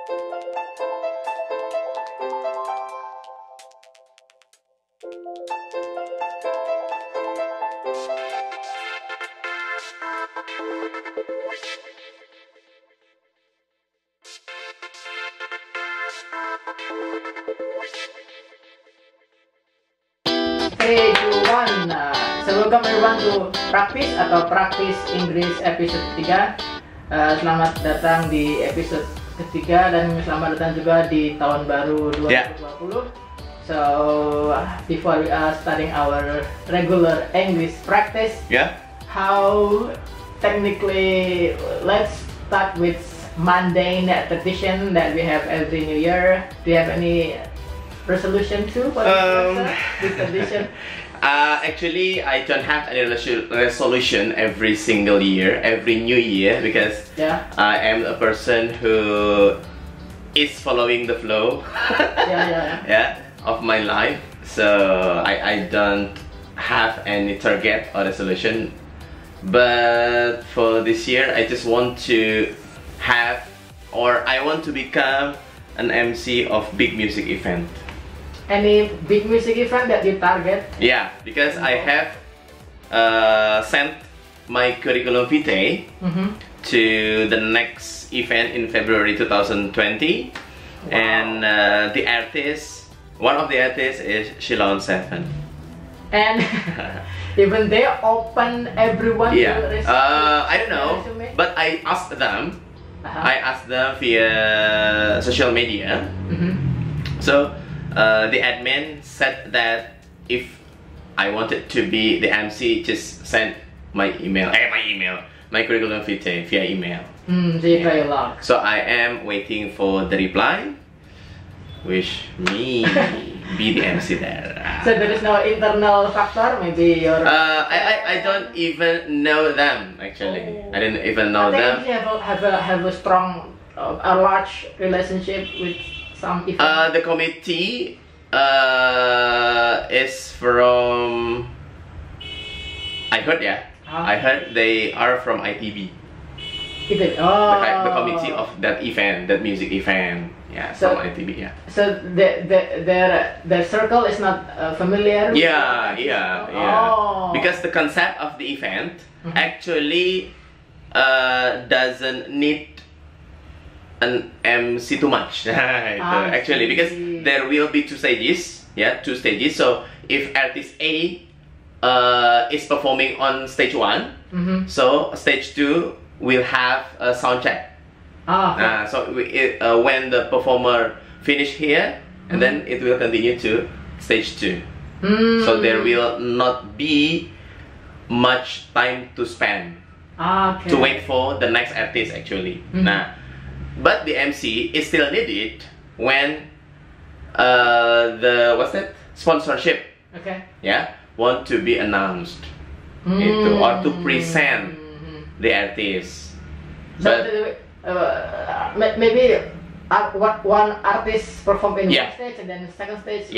Three, two, one. So welcome everyone to Praktis atau Praktis Inggris episode 3. Selamat datang di episode ketiga dan selamat datang juga di tahun baru 2020. Yeah. So before we are starting our regular English practice, how technically let's start with mundane tradition that we have every New Year. Do you have any resolution too for this tradition? Actually, I don't have any resolution every single year, every New Year, because I am a person who is following the flow of my life. So I don't have any target or resolution. But for this year, I just want to have, or I want to become an MC of big music event. Any big music event that you target? Yeah, because I have sent my curriculum vitae to the next event in February 2020, and the artist, one of the artists is Shilon 7. And even they open everyone to I don't know, but I asked them. I asked them via social media. So the admin said that if I wanted to be the MC, just send my email, my curriculum vitae via email. So you try a lot. So I am waiting for the reply. Wish me be the MC there. So there is no internal factor, maybe your. I don't even know them actually. I don't even know them. You have a strong, a large relationship with some event. The committee is from. I heard, I heard they are from ITB. The committee of that event, that music event. Yeah, so, from ITB, So their circle is not familiar with because the concept of the event actually doesn't need an MC too much. Actually, because there will be two stages. So if artist A is performing on stage 1, so stage 2 will have a sound check. So when the performer finish here, and then it will continue to stage 2. So there will not be much time to spend to wait for the next artist actually. But the MC is still needed when the sponsorship want to be announced or to present the artist. Maybe one artist perform in one stage and then second stage.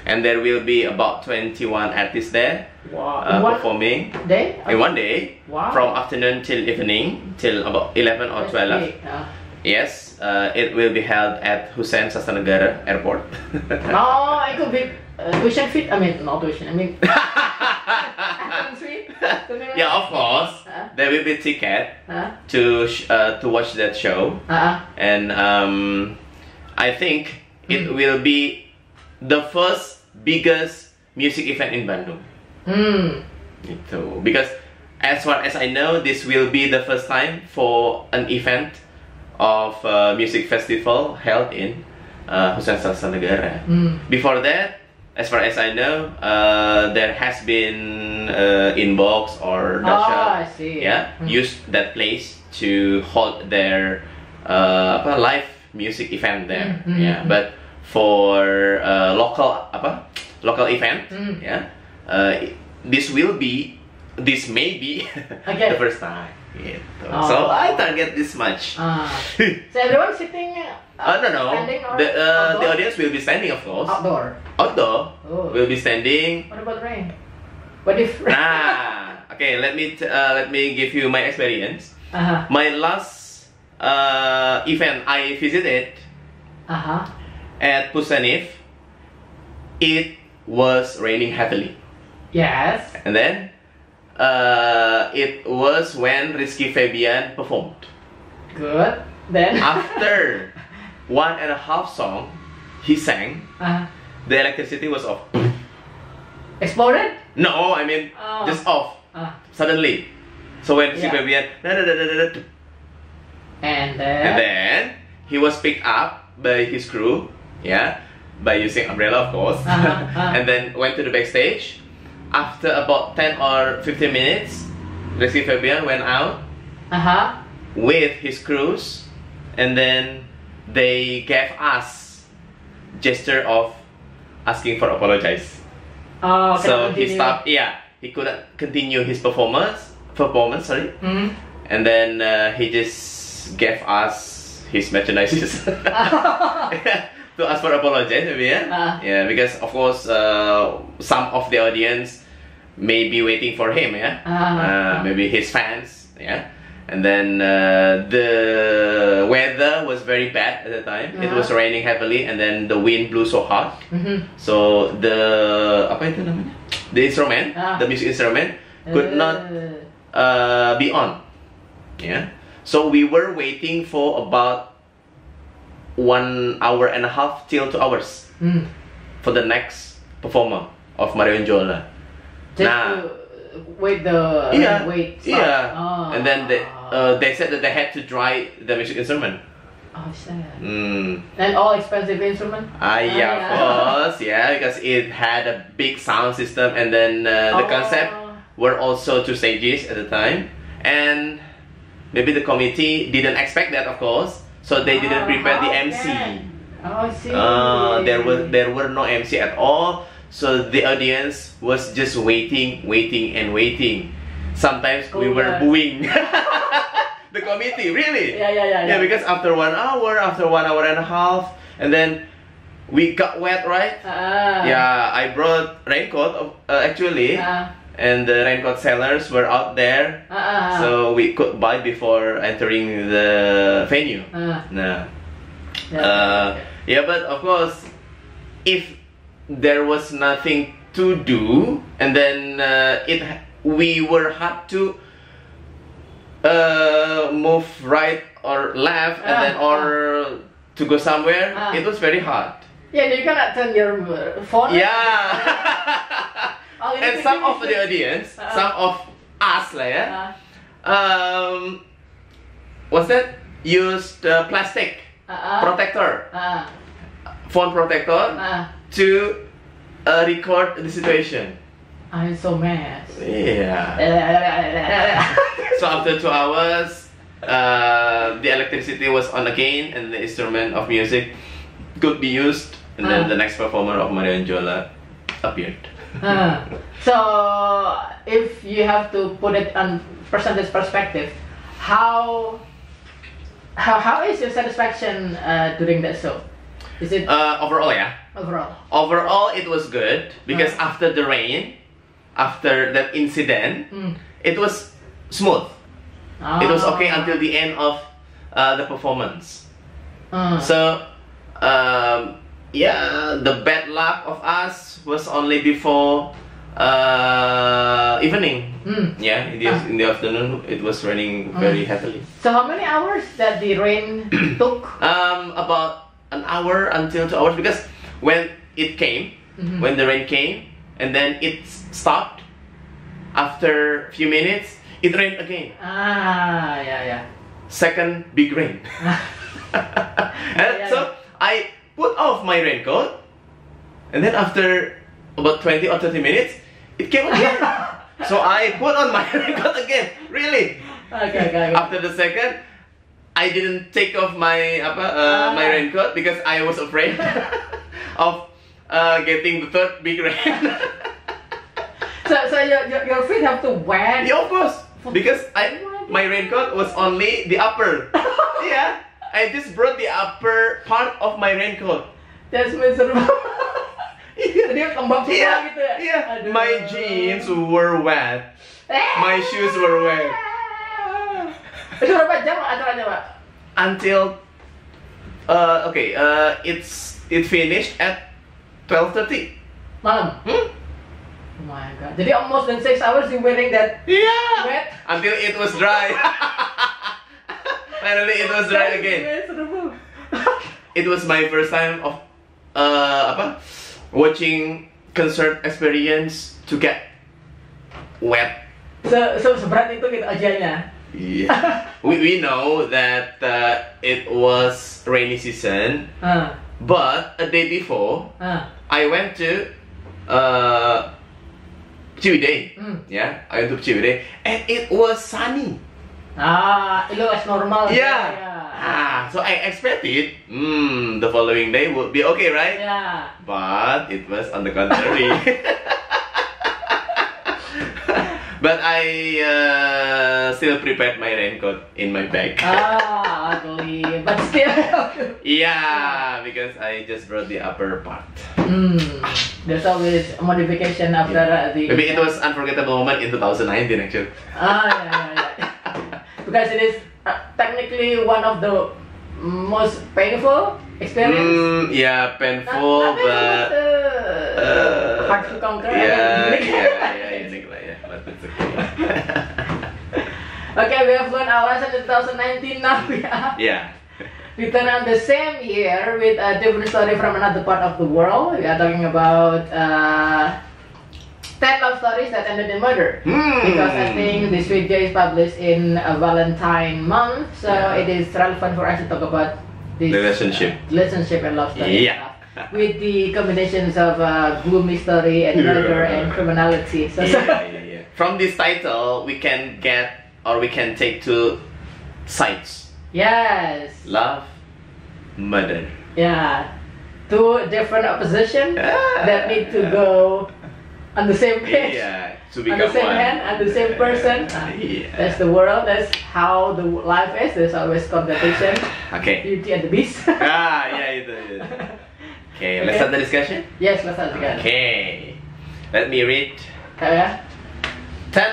And there will be about 21 artists there performing in one day from afternoon till evening till about 11 or 12. Yes, it will be held at Hussein Sastranegara Airport. It could be tuition fee. I mean, not tuition. I mean. Yeah, of course. There will be ticket to watch that show, and I think it will be the first biggest music event in Bandung. Because as far as I know, this will be the first time for an event of music festival held in Hussein Sastranegara. Before that, as far as I know, there has been Inbox or Dasha, used that place to hold their live music event there. But for local event, this may be the first time. So I target this much. So everyone sitting. No. The audience will be standing, of course. Outdoor. Will be standing. What about rain? What if? Okay. Let me give you my experience. My last event I visited at Pusanif, it was raining heavily. Yes. And then it was when Rizky Febian performed. Good. Then after 1.5 song he sang, the electricity was off. Exploded? No, I mean just off suddenly. So when Rizky Febian and then he was picked up by his crew, by using umbrella, of course, and then went to the backstage. After about 10 or 15 minutes, Rizky Febian went out with his crews, and then they gave us gesture of asking for apologize. So he stopped. He couldn't continue his performance. And then he just gave us his merchandise to ask for apologize, maybe, because of course some of the audience may be waiting for him, maybe his fans, and then the weather was very bad at the time. It was raining heavily, and then the wind blew so hard. So the instrument, the music instrument could not be on. So we were waiting for about 1.5 hours till 2 hours for the next performer of Mario and Jola. To wait the wait. And then they said that they had to dry the music instrument. Oh, sad. And all expensive instrument? Of course, because it had a big sound system, and then the concept were also 2 stages at the time, and maybe the committee didn't expect that, of course, so they didn't prepare the MC. I see. There were no MC at all, so the audience was just waiting and waiting. Sometimes we were booing the committee, really. Yeah, because after 1 hour, after 1.5 hours, and then we got wet, right? I brought raincoat actually, and the raincoat sellers were out there, so we could buy before entering the venue. But of course, if there was nothing to do, and then we were had to move right or left, and then or to go somewhere, it was very hard. You cannot turn your phone. And some of the audience, some of us what's that? Used plastic protector, phone protector, to record the situation. I'm so mad. So after 2 hours, the electricity was on again, and the instrument of music could be used, and then the next performer of Mario and Jola appeared. So if you have to put it on percentage perspective, how is your satisfaction during that show? Is it overall? Overall, it was good, because after the rain, after that incident, it was smooth. It was okay until the end of the performance. So the bad luck of us was only before evening. In the afternoon it was raining very heavily. So how many hours that the rain took? About 1 hour until 2 hours, because when it came, when the rain came, and then it stopped, after a few minutes it rained again. Second big rain. So I put off my raincoat, and then after about 20 or 30 minutes it came again. So I put on my raincoat again, really. After the second, I didn't take off my my raincoat, because I was afraid of getting the third big rain. So your feet have to wet? Of course, because my raincoat was only the upper. I just brought the upper part of my raincoat. That's miserable. My jeans were wet. My shoes were wet. Itu berapa jam acaranya, Pak? until it finished at 12:30 malam. Oh my god. Jadi almost in 6 hours you wearing that wet until it was dry. Finally it was dry again. It was my first time of watching concert experience to get wet. Seberat itu gitu ajiannya. Yeah. we know that it was rainy season, but a day before I went to Ciwidey. Yeah, I went to Ciwidey and it was sunny. It was normal. Yeah. So I expected the following day would be okay, right? Yeah. But it was on the contrary. But I still prepared my raincoat in my bag. Ugly. But still. Yeah, because I just brought the upper part. There's always a modification after the... Maybe it was unforgettable moment in 2019 actually. Because it is technically one of the most painful experience. Yeah, painful, but hard to conquer. But it's okay. Okay, we have learned our lesson in 2019 now. Yeah. Return on the same year with a different story from another part of the world. We are talking about 10 love stories that ended in murder. Because I think this video is published in a Valentine month, so it is relevant for us to talk about this relationship and love story. Yeah. With the combinations of gloomy story and murder and criminality. So, from this title, we can get or we can take two sides. Yes. Love, murder. Yeah. Two different oppositions that need to go on the same page. Yeah. To become on the same one. hand, and the same person. That's the world. That's how the life is. There's always competition. Okay. Beauty and the Beast. Okay, let's start the discussion? Yes, let's start again. Okay. Let me read 10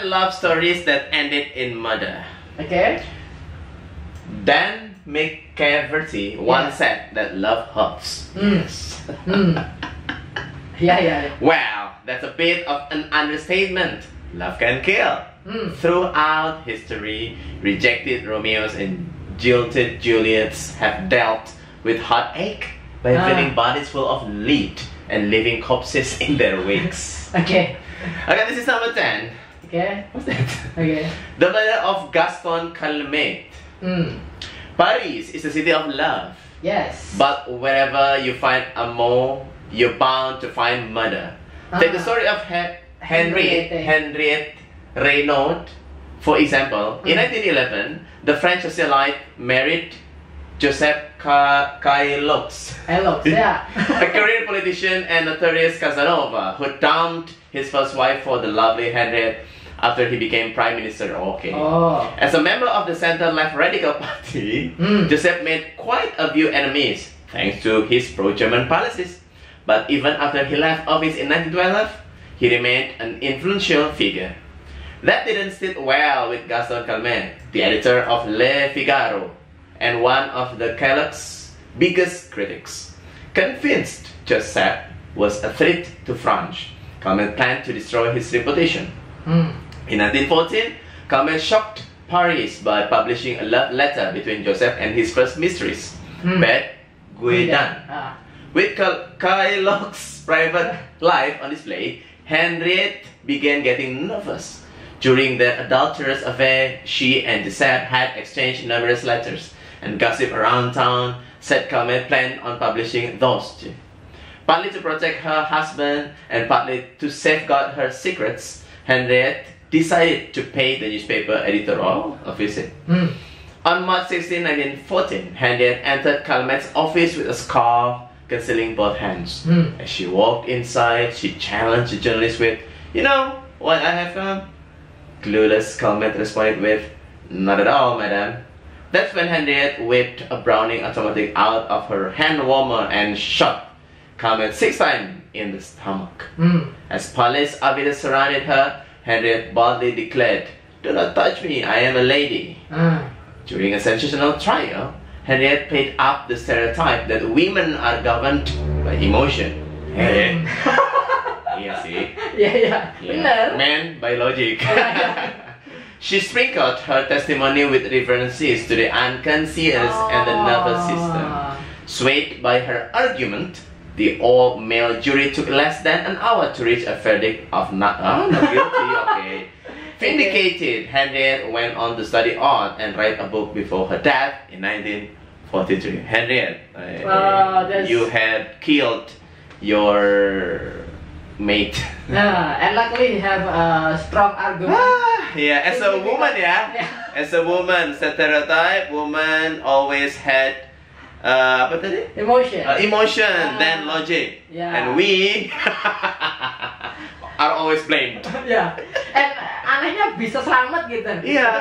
love stories that ended in murder. Okay. Dan McCaverty once said that love hurts. Yes. Well, that's a bit of an understatement. Love can kill. Throughout history, rejected Romeos and jilted Juliets have dealt with heartache by filling bodies full of lead and leaving corpses in their wakes. Okay, this is number 10. Okay. What's that? Okay. The murder of Gaston Calmet. Paris is a city of love. Yes. But wherever you find amour, you're bound to find murder. Take the story of Henriette Reynaud, for example. In 1911, the French socialite married Joseph Caillaux, a career politician and notorious Casanova, who dumped his first wife for the lovely Henriette after he became prime minister. As a member of the center-left radical party, Joseph made quite a few enemies thanks to his pro-German policies. But even after he left office in 1912, he remained an influential figure. That didn't sit well with Gaston Calmet, the editor of Le Figaro, and one of the Caillaux' biggest critics. Convinced Joseph was a threat to France, Calmet planned to destroy his reputation. In 1914, Calmet shocked Paris by publishing a love letter between Joseph and his first mistress, Beth Guedan. With Caillaux' private life on display, Henriette began getting nervous. During their adulterous affair, she and Joseph had exchanged numerous letters, and gossip around town said Calmet planned on publishing those too. Partly to protect her husband and partly to safeguard her secrets, Henriette decided to pay the newspaper editor a visit. On March 16, 1914, Henriette entered Calmet's office with a scarf concealing both hands. As she walked inside, she challenged the journalist with, "You know what I have found?" Clueless, Calmet responded with, "Not at all, madam." That's when Henriette whipped a Browning automatic out of her hand warmer and shot Calmet 6 times in the stomach. As police officers surrounded her, Henriette boldly declared, "Do not touch me, I am a lady." During a sensational trial, Henriette picked up the stereotype that women are governed by emotion. Henriette. Yeah, see? Yeah. Men by logic. She sprinkled her testimony with references to the unconscious and the nervous system. Swayed by her argument, the all-male jury took less than an hour to reach a verdict of not guilty. Okay. Vindicated, Henriette went on to study art and write a book before her death in 1943. Henriette, you had killed your mate. And luckily you have a strong argument. Yeah, as a woman, as a woman, stereotype, woman always had apa tadi? Emotion, then logic. And we are always blamed. And anehnya bisa selamat gitu.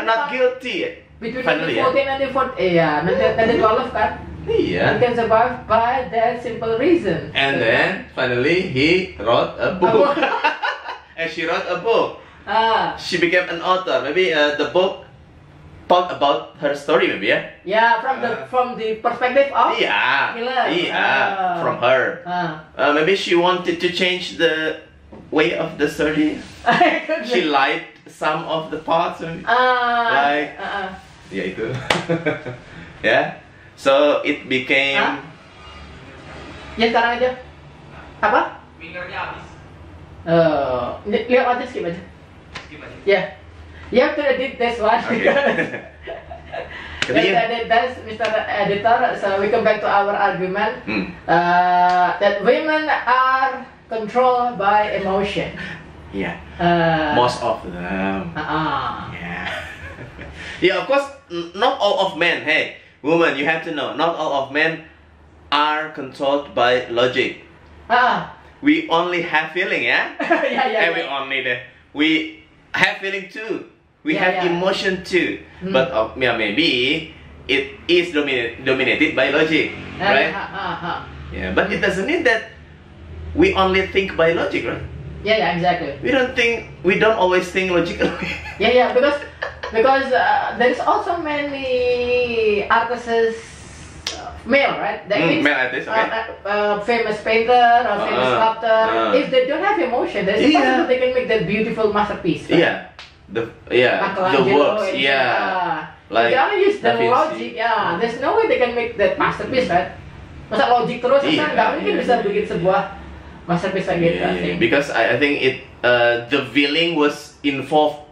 Not guilty. Between 1914 and 1912 kan? You can survive by that simple reason. And then finally he wrote a book. And she wrote a book. She became an author. Maybe the book talk about her story, maybe from the perspective of from her. Maybe she wanted to change the way of the story. She liked some of the parts, itu. So it became. Ya sekarang aja. Apa? Wingernya habis. Lihat aja, skip aja. You have to edit this one. That's Mr. Editor. So we come back to our argument that women are controlled by emotion. Most of them. Of course, not all of men. Hey, woman, you have to know, not all of men are controlled by logic. We only have feeling, we have feeling too. We have emotion too. But maybe it is dominated by logic, right? But it doesn't mean that we only think by logic, right? Exactly. We don't always think logically. Because there is also many artists, male, right? Male artists, famous painter or famous sculptor. If they don't have emotion, there's a possibility they can make that beautiful masterpiece. Right? The works, like they only use the logic, there's no way they can make that masterpiece, right? Masa logic terus, nggak mungkin bisa bikin sebuah masterpiece kayak gitu. Because I think the feeling was involved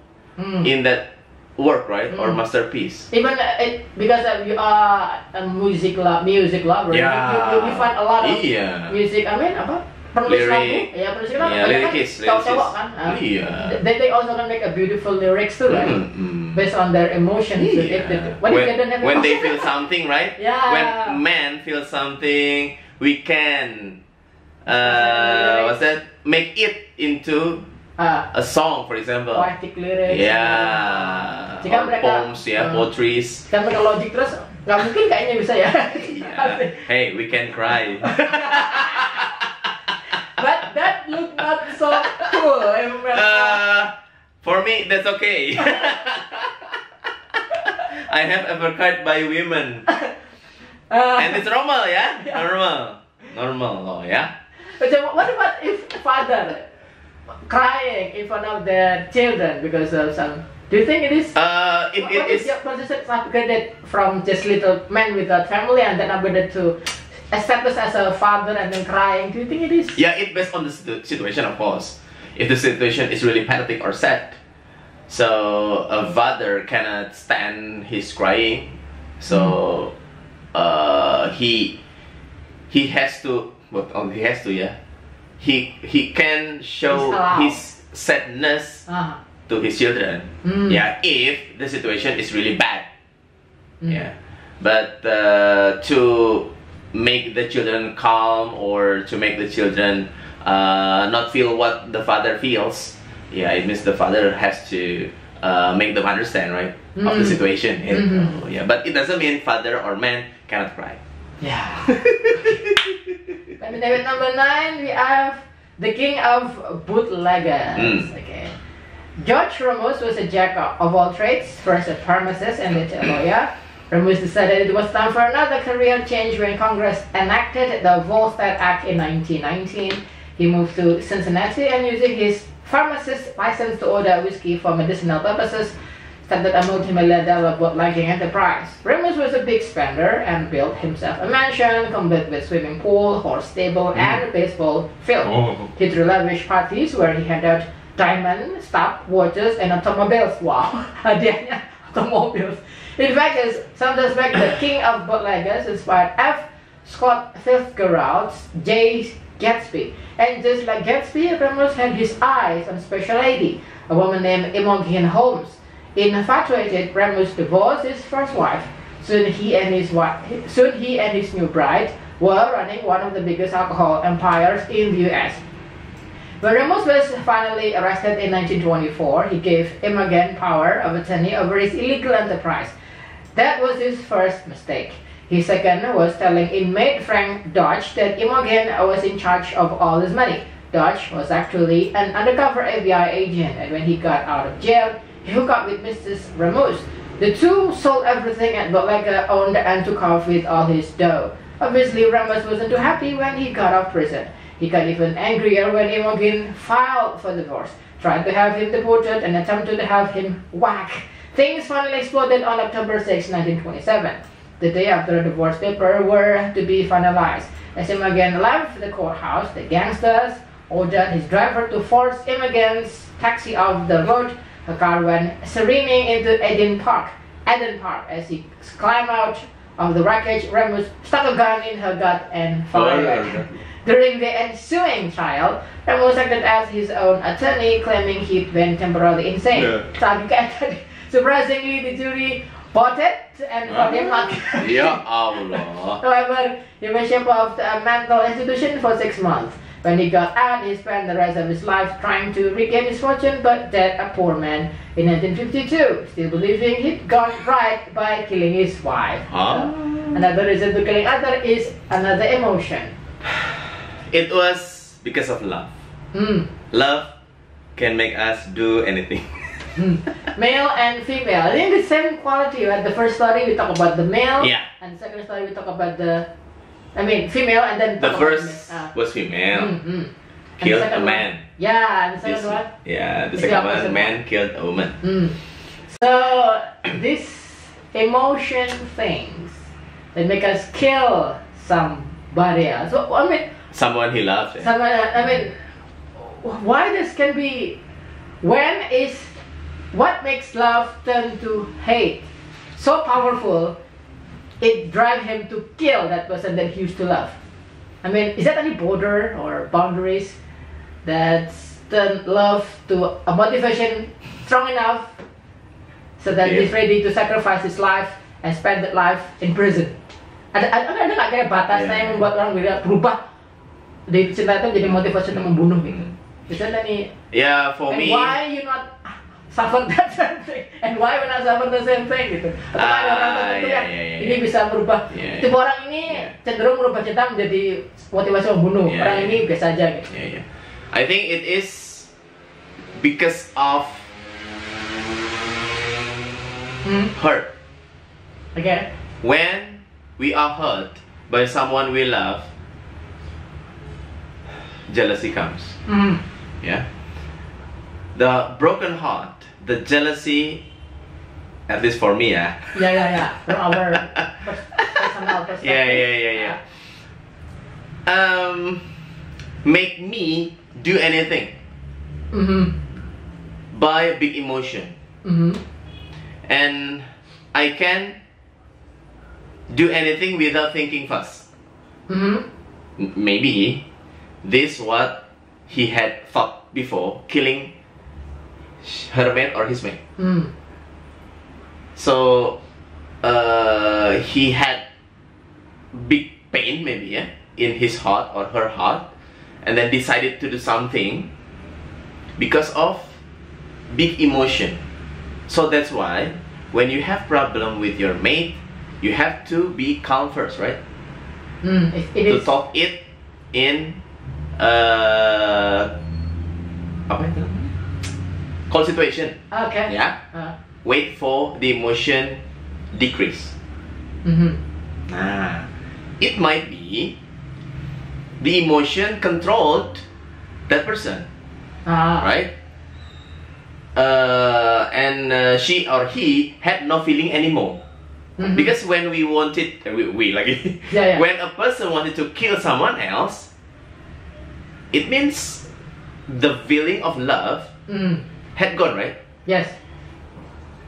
in that work, right? Or masterpiece. Even because you are a music lover, you find a lot of music. I mean, penulis lagu, penulis lagu, lyricist, cowok kan. They also can make a beautiful lyrics too, right? Based on their emotions. When they feel something, right? When men feel something, we can make it into a song, for example. Poetic lyrics. Jika mereka poems, poetries. Jika mereka logic terus, nggak mungkin kayaknya bisa ya. Hey, we can cry. But that look not so cool. For me, that's okay. I have ever cried by women, and it's normal, normal, But what about if father crying in front of their children because of some? Do you think it is? If your position is upgraded from just little man without family and then upgraded to established as a father and then crying, do you think it is? It's based on the situation, of course. If the situation is really pathetic or sad, so a father cannot stand his crying, so he has to. He can show his sadness to his children. If the situation is really bad. But to make the children calm or to make the children not feel what the father feels, it means the father has to make them understand, right, of the situation. But it doesn't mean father or man cannot cry. And then number 9 we have the king of bootleggers. George Ramos was a jack of all trades, first a pharmacist and then a lawyer. Remus decided it was time for another career change when Congress enacted the Volstead Act in 1919. He moved to Cincinnati and, using his pharmacist license to order whiskey for medicinal purposes, started a multi-million-dollar bootlegging enterprise. Remus was a big spender and built himself a mansion complete with swimming pool, horse stable, and a baseball field. He threw lavish parties where he handed out diamond, stock, watches, and automobiles. Wow, hadiahnya automobiles. In fact, some suspect the king of bootleggers inspired F. Scott Fitzgerald's J. Gatsby. And just like Gatsby, Remus had his eyes on special lady, a woman named Imogen Holmes. Infatuated, Remus divorced his first wife. Soon he and his new bride were running one of the biggest alcohol empires in the U.S. When Remus was finally arrested in 1924, he gave Imogen power of attorney over his illegal enterprise. That was his first mistake. His second was telling inmate Frank Dodge that Imogen was in charge of all his money. Dodge was actually an undercover FBI agent, and when he got out of jail, he hooked up with Mrs. Remus. The two sold everything at bootlegger owned and took off with all his dough. Obviously, Remus wasn't too happy when he got out of prison. He got even angrier when Imogen filed for divorce, tried to have him deported, and attempted to have him whacked. Things finally exploded on October 6, 1927. The day after the divorce papers were to be finalized. As Imogen left the courthouse, the gangsters ordered his driver to force Imogen's taxi off the road. Her car went careening into Eden Park. As he climbed out of the wreckage, Remus stuck a gun in her gut and fired. During the ensuing trial, Remus acted as his own attorney, claiming he'd been temporarily insane. Surprisingly, the jury bought it and found him not guilty. Ya Allah. However, he was shipped off to a mental institution for 6 months. When he got out, he spent the rest of his life trying to regain his fortune, but dead a poor man in 1952, still believing he'd gone right by killing his wife. Another reason to killing others is another emotion. It was because of love. Love can make us do anything. Male and female. I think the same quality. Right? The first story we talk about the male, and the second story we talk about female, and then the first was female. Killed a man. Yeah, and the second one. Yeah, the second one, man killed a woman. So these emotion things that make us kill somebody else. Someone he loved. Why this can be? What makes love turn to hate so powerful? It drives him to kill that person that he used to love. Is there any border or boundaries that turn love to a motivation strong enough so that he's ready to sacrifice his life and spend that life in prison? Ada nggak kayak batasnya yang membuat orang berubah dari cinta itu jadi motivasi untuk membunuh gitu? Is there any? Yeah, for me. Why you not suffer that same thing? And why we not suffer the same thing gitu? Atau ada orang tertentu yang ini bisa merubah. Tipe orang ini cenderung merubah cinta menjadi motivasi membunuh. Orang ini biasa aja gitu. I think it is because of hurt. Okay. When we are hurt by someone we love, jealousy comes. Yeah. The broken heart, the jealousy, at least for me, From our personal perspective. Make me do anything by big emotion, and I can do anything without thinking first. Maybe this what he had thought before killing her mate or his mate. So he had big pain maybe in his heart or her heart, and then decided to do something because of big emotion. So that's why when you have problem with your mate, you have to be calm first, right? To talk it in calm situation. Okay. Wait for the emotion decrease. Nah, it might be the emotion controlled that person, right? And she or he had no feeling anymore. Because when we wanted, when a person wanted to kill someone else, it means the feeling of love had gone, right? Yes.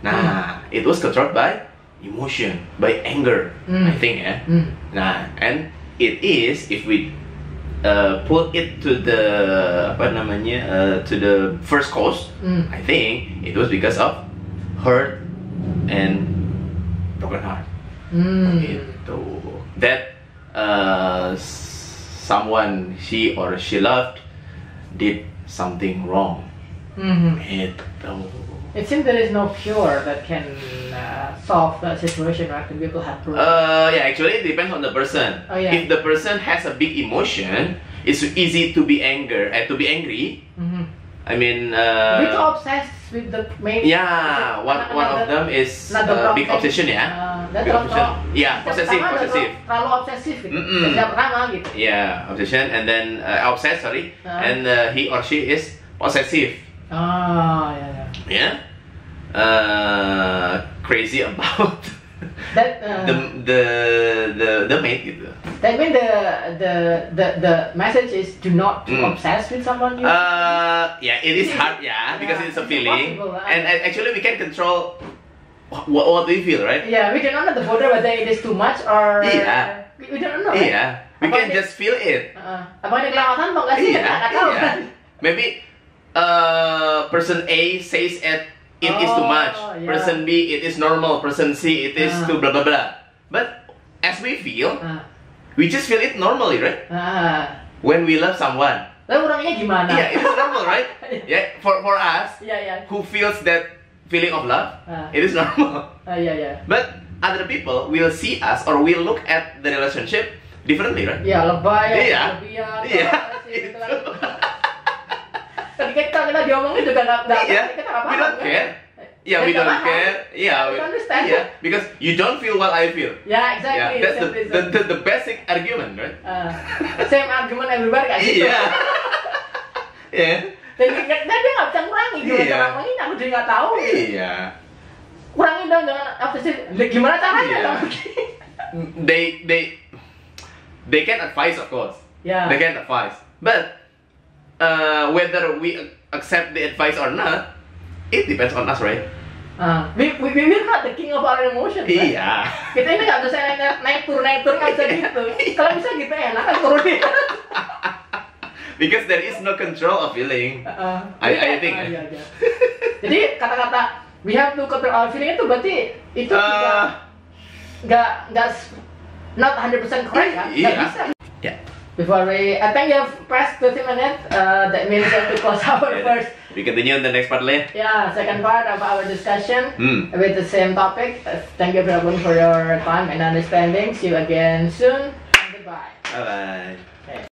Nah, it was controlled by emotion, by anger, I think, yeah. Nah, and it is, if we put it to the to the first cause, I think it was because of hurt and broken heart. Gitu. That someone he or she loved did something wrong. Gitu. It seems there is no cure that can solve that situation, right? When people have problems. Yeah, actually it depends on the person. If the person has a big emotion, it's easy to be angry. I mean, big obsessed with the main. Yeah, one of them is big obsession, ya. Big obsession. Yeah, possessive. Terlalu obsesif gitu. Setiap pertama gitu. Yeah, obsession and then obsessed, sorry. And he or she is possessive. Yeah. Crazy about that the mate gitu. That mean the message is do not obsess with someone. Yeah, it is hard, because it's a feeling, and actually we can control what we feel, right? Yeah, we cannot know the border whether it is too much or we don't know. Right? Yeah, we can just feel it. Apa ini kelewatan atau nggak sih? Nggak tahu kan? Maybe person A says it is too much. Person B it is normal. Person C it is too blah blah blah. But as we feel, we just feel it normally, right? When we love someone. Lalu orangnya gimana? Yeah, it is normal, right? Yeah, for us, who feels that feeling of love, it is normal. But other people will see us or will look at the relationship differently, right? Yeah, lebay, lebihan. Ketika kita diomongin juga nggak kita apa-apa. We don't care. Yeah, we don't care. Yeah, because you don't feel what I feel. Yeah, exactly. Yeah, that's the basic argument, right? Same argument everywhere kayak gitu. Yeah. Dan dia nggak bisa ngurangi gimana cara ngomongin, aku jadi nggak tahu. Iya. Kurangin dong, jangan obsesif. Gimana caranya? They can advise, of course. Yeah. They can advise, but whether we accept the advice or not, it depends on us, right? We're not the king of our emotions, right? Iya. Kita ini nggak bisa naik turun nggak bisa gitu. Kalau bisa gitu enak kan turunin. Because there is no control of feeling. I think. Jadi kata-kata we have to control our feeling itu berarti itu nggak not 100% correct kan? Nggak bisa. Yeah. Before I think you have passed 30 minutes. That means we have to close our first. We continue in the next part later. Yeah, second part of our discussion with the same topic. Thank you everyone for your time and understanding. See you again soon. And goodbye. Bye bye.